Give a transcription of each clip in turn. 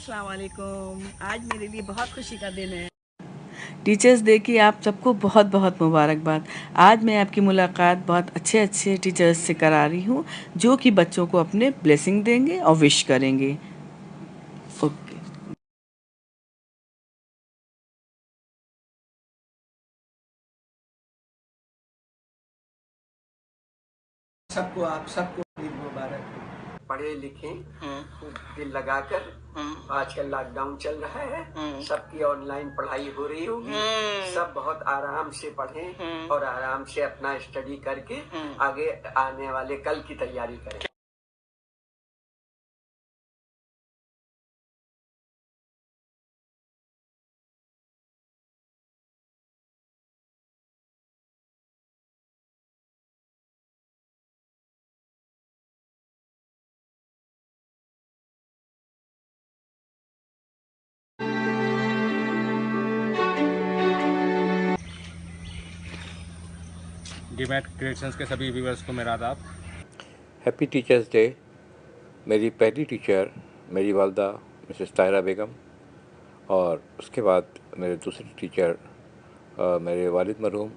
अस्सलाम वालेकुम। आज मेरे लिए बहुत खुशी का दिन है। टीचर्स डे की आप सबको बहुत बहुत मुबारकबाद। आज मैं आपकी मुलाकात बहुत अच्छे अच्छे टीचर्स से करा रही हूँ जो कि बच्चों को अपने ब्लेसिंग देंगे और विश करेंगे। ओके। सबको ईद मुबारक। पढ़े लिखे दिल लगाकर। आजकल लॉकडाउन चल रहा है, सबकी ऑनलाइन पढ़ाई हो रही होगी। सब बहुत आराम से पढ़ें और आराम से अपना स्टडी करके आगे आने वाले कल की तैयारी करें। डीमैट क्रिएशंस के सभी व्यूअर्स को मेरा आदाब। Happy teachers day. मेरी पहली टीचर मेरी वालदा मिसेस ताहिरा बेगम, और उसके बाद मेरे दूसरे टीचर मेरे वालिद मरहूम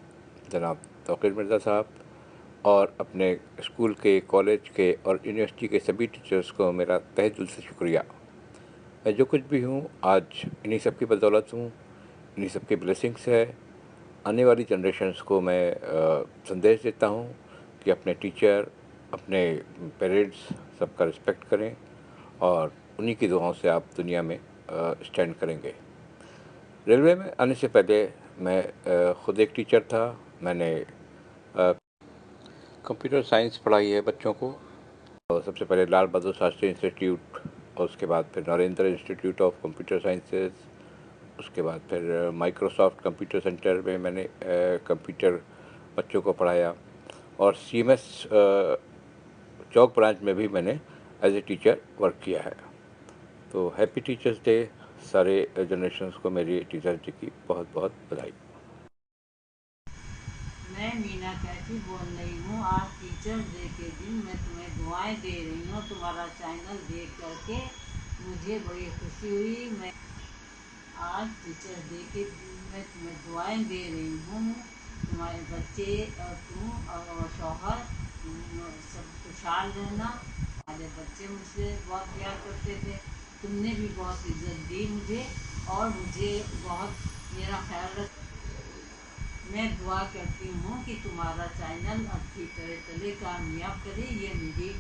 जनाब तौक़ीर मिर्ज़ा साहब, और अपने स्कूल के, कॉलेज के और यूनिवर्सिटी के सभी टीचर्स को मेरा तहे दिल से शुक्रिया। मैं जो कुछ भी हूँ आज इन्हीं सब की बदौलत हूँ, इन्हीं सब की ब्लेसिंग्स है। आने वाली जनरेशन्स को मैं संदेश देता हूँ कि अपने टीचर, अपने पेरेंट्स सबका रिस्पेक्ट करें और उन्हीं की दुआओं से आप दुनिया में स्टैंड करेंगे। रेलवे में आने से पहले मैं ख़ुद एक टीचर था। मैंने कंप्यूटर साइंस पढ़ाई है बच्चों को, और सबसे पहले लाल बहादुर शास्त्री इंस्टीट्यूट, और उसके बाद फिर Narendra institute of computer sciences, उसके बाद फिर माइक्रोसॉफ्ट कंप्यूटर सेंटर में मैंने कंप्यूटर बच्चों को पढ़ाया, और CMS चौक ब्रांच में भी मैंने एज ए टीचर वर्क किया है। तो हैप्पी टीचर्स डे। सारे जनरेशन्स को मेरी टीचर्स डे की बहुत बहुत बधाई। मैं मीना कैफी बोल रही हूँ। आज टीचर्स डे के दिन मैं तुम्हें दुआएं दे रही हूँ। तुम्हारा चैनल देख करके मुझे बड़ी खुशी हुई। मैं आज टीचर्स डे के दिन मैं तुम्हें दुआएं दे रही हूँ। तुम्हारे बच्चे और तुम और शौहर सब खुशहाल रहना। हमारे बच्चे मुझसे बहुत प्यार करते थे, तुमने भी बहुत इज्जत दी मुझे और मुझे बहुत मेरा ख्याल रख। मैं दुआ करती हूँ कि तुम्हारा चैनल अच्छी तरह चले, कामयाब करे। ये मेरी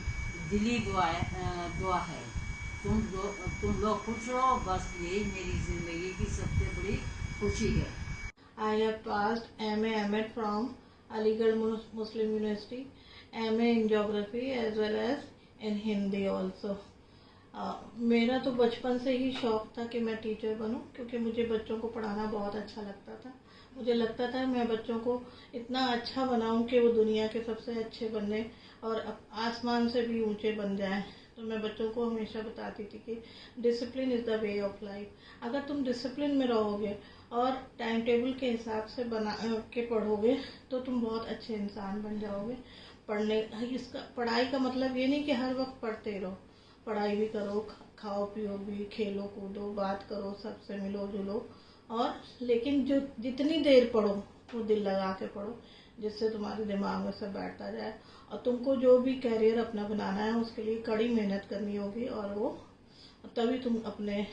दिली दुआ है। तुम लोग खुश रहो, बस यही मेरी ज़िंदगी की सबसे बड़ी खुशी है। I have passed MA M.Ed from Aligarh Muslim University, MA in Geography as well as in Hindi also. मेरा तो बचपन से ही शौक़ था कि मैं टीचर बनूं, क्योंकि मुझे बच्चों को पढ़ाना बहुत अच्छा लगता था। मुझे लगता था मैं बच्चों को इतना अच्छा बनाऊं कि वो दुनिया के सबसे अच्छे बने और आसमान से भी ऊंचे बन जाएं। तो मैं बच्चों को हमेशा बताती थी कि discipline is the way of life. अगर तुम डिसिप्लिन में रहोगे और टाइम टेबल के हिसाब से बना के पढ़ोगे तो तुम बहुत अच्छे इंसान बन जाओगे। पढ़ाई का मतलब ये नहीं कि हर वक्त पढ़ते रहो। पढ़ाई भी करो, खाओ पियो भी, खेलो कूदो, बात करो, सबसे मिलो जुलो, और लेकिन जो जितनी देर पढ़ो वो दिल लगा के पढ़ो, जिससे तुम्हारे दिमाग में सब बैठता जाए। और तुमको जो भी कैरियर अपना बनाना है उसके लिए कड़ी मेहनत करनी होगी, और वो तभी तुम अपने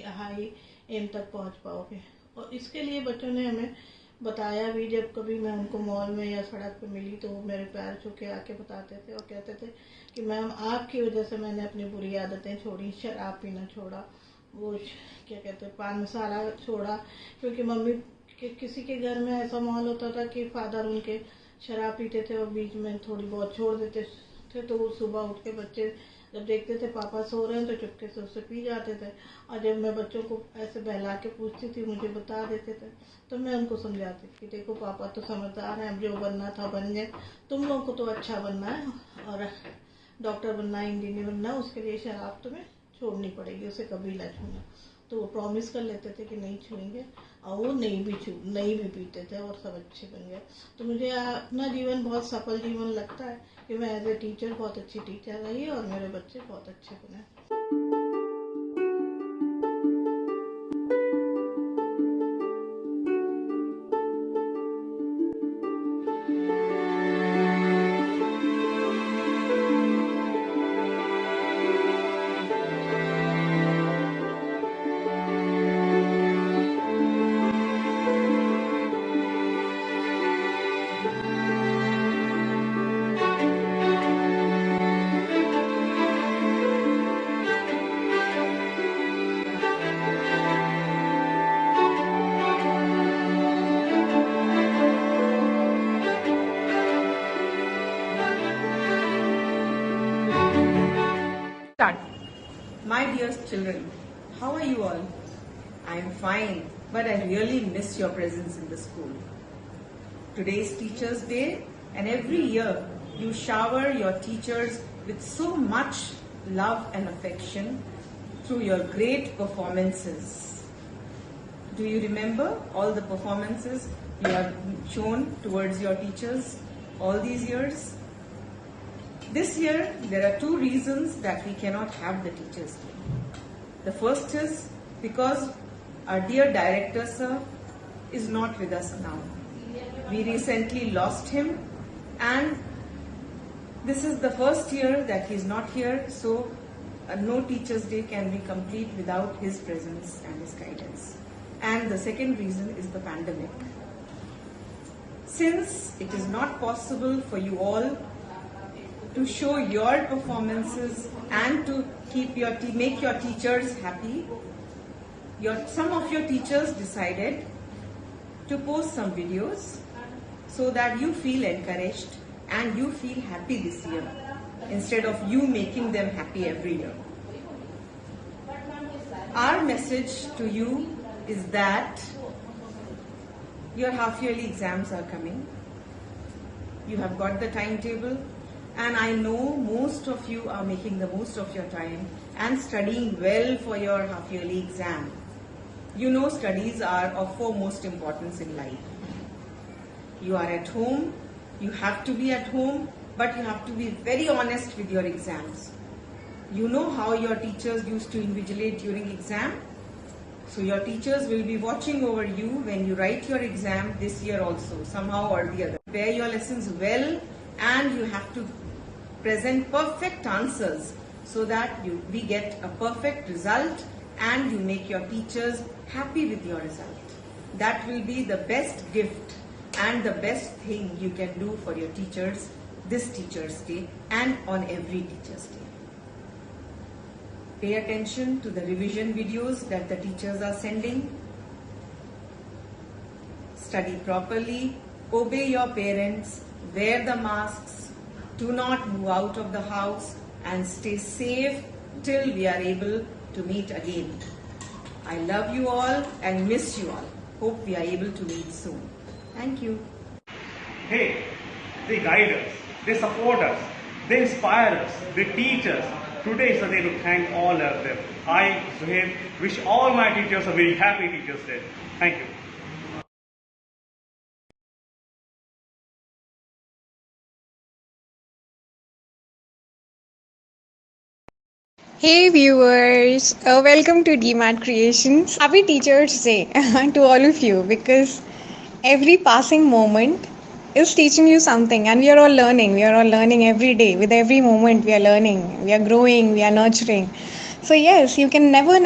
हाई एम तक पहुंच पाओगे। और इसके लिए बच्चों ने हमें बताया भी। जब कभी मैं उनको मॉल में या सड़क पे मिली तो वो मेरे पैर छू के आके बताते थे और कहते थे कि मैम आपकी वजह से मैंने अपनी बुरी आदतें छोड़ी, शराब पीना छोड़ा, वो क्या कहते हैं पान मसाला छोड़ा। क्योंकि मम्मी किसी के घर में ऐसा माहौल होता था कि फादर उनके शराब पीते थे और बीच में थोड़ी बहुत छोड़ देते थे, तो वो सुबह उठ के बच्चे जब देखते थे पापा सो रहे हैं तो चुपके से उससे पी जाते थे। और जब मैं बच्चों को ऐसे बहला के पूछती थी मुझे बता देते थे, तो मैं उनको समझाती थी कि देखो पापा तो समझदार हैं, अब जो बनना था बन गए, तुम लोगों को तो अच्छा बनना है और डॉक्टर बनना है, इंजीनियर बनना है, उसके लिए शराब तुम्हें छोड़नी पड़ेगी, उसे कभी ना छूना। तो वो प्रॉमिस कर लेते थे कि नहीं छूएंगे, और वो नहीं भी पीते थे और सब अच्छे बन गए। तो मुझे अपना जीवन बहुत सफल जीवन लगता है कि मैं एज ए टीचर बहुत अच्छी टीचर रही और मेरे बच्चे बहुत अच्छे बने। children. How are you all? I am fine, but I really miss your presence in the school. Today is Teachers' Day, and every year you shower your teachers with so much love and affection through your great performances. Do you remember all the performances you have shown towards your teachers all these years? This year, there are two reasons that we cannot have the Teachers' Day. The first is because our dear director, sir, is not with us now. We recently lost him, and this is the first year that he is not here, so no Teachers' Day can be complete without his presence and his guidance. And the second reason is the pandemic. Since it is not possible for you all to show your performances and to make your teachers happy, some of your teachers decided to post some videos so that you feel encouraged and you feel happy this year instead of you making them happy every year. Our message to you is that your half-yearly exams are coming. You have got the timetable, and I know most of you are making the most of your time and studying well for your half-yearly exam. You know studies are of foremost importance in life. You are at home, you have to be at home, but you have to be very honest with your exams. You know how your teachers used to invigilate during exam? So your teachers will be watching over you when you write your exam this year also, somehow or the other. Prepare your lessons well, and you have to present perfect answers so that we get a perfect result and you make your teachers happy with your result. That will be the best gift and the best thing you can do for your teachers this Teachers' Day and on every Teachers' Day. Pay attention to the revision videos that the teachers are sending. Study properly, obey your parents, wear the masks, do not move out of the house, and stay safe till we are able to meet again. I love you all and miss you all. Hope we are able to meet soon. Thank you. Hey, they guide us, they support us, they inspire us, they teach us. Today is the day to thank all of them. I, Zuhair, wish all my teachers a very happy Teachers' Day. Thank you. Hey viewers, welcome to DMAT Creations. Happy Teachers' Day to all of you, because every passing moment is teaching you something, and we are all learning. We are all learning every day. With every moment we are learning, we are growing, we are nurturing. So yes, you can never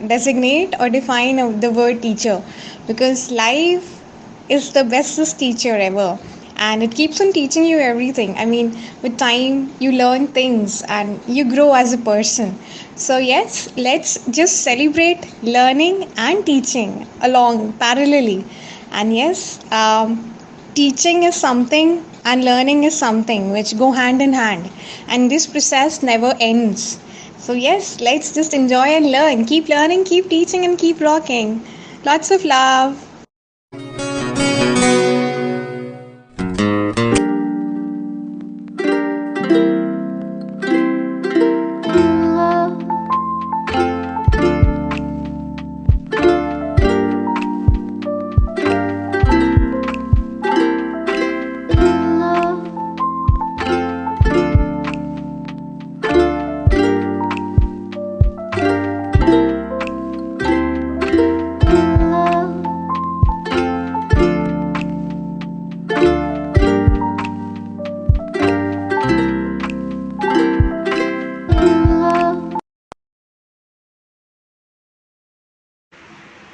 designate or define the word teacher, because life is the bestest teacher ever. And it keeps on teaching you everything. I mean, with time, you learn things and you grow as a person. So yes, let's just celebrate learning and teaching along parallelly. And yes, teaching is something and learning is something which go hand in hand. And this process never ends. So yes, let's just enjoy and learn. Keep learning, keep teaching, and keep rocking. Lots of love.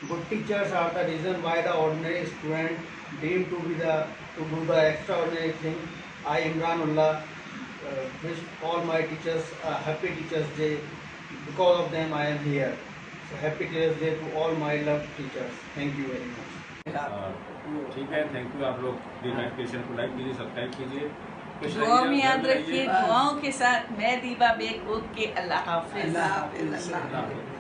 Good teachers are the reason why the ordinary student deemed to do the extraordinary thing. I, Imranullah, wish all my teachers a happy Teachers' Day. Because of them, I am here. So happy Teachers' Day to all my loved teachers. Thank you very much. ठीक है, thank you. आप लोग DMAT creation को like कीजिए, subscribe कीजिए दुआ में याद रखिए। दुआओं के साथ मैं दीपा बेग। ओके, अल्लाह हाफिज।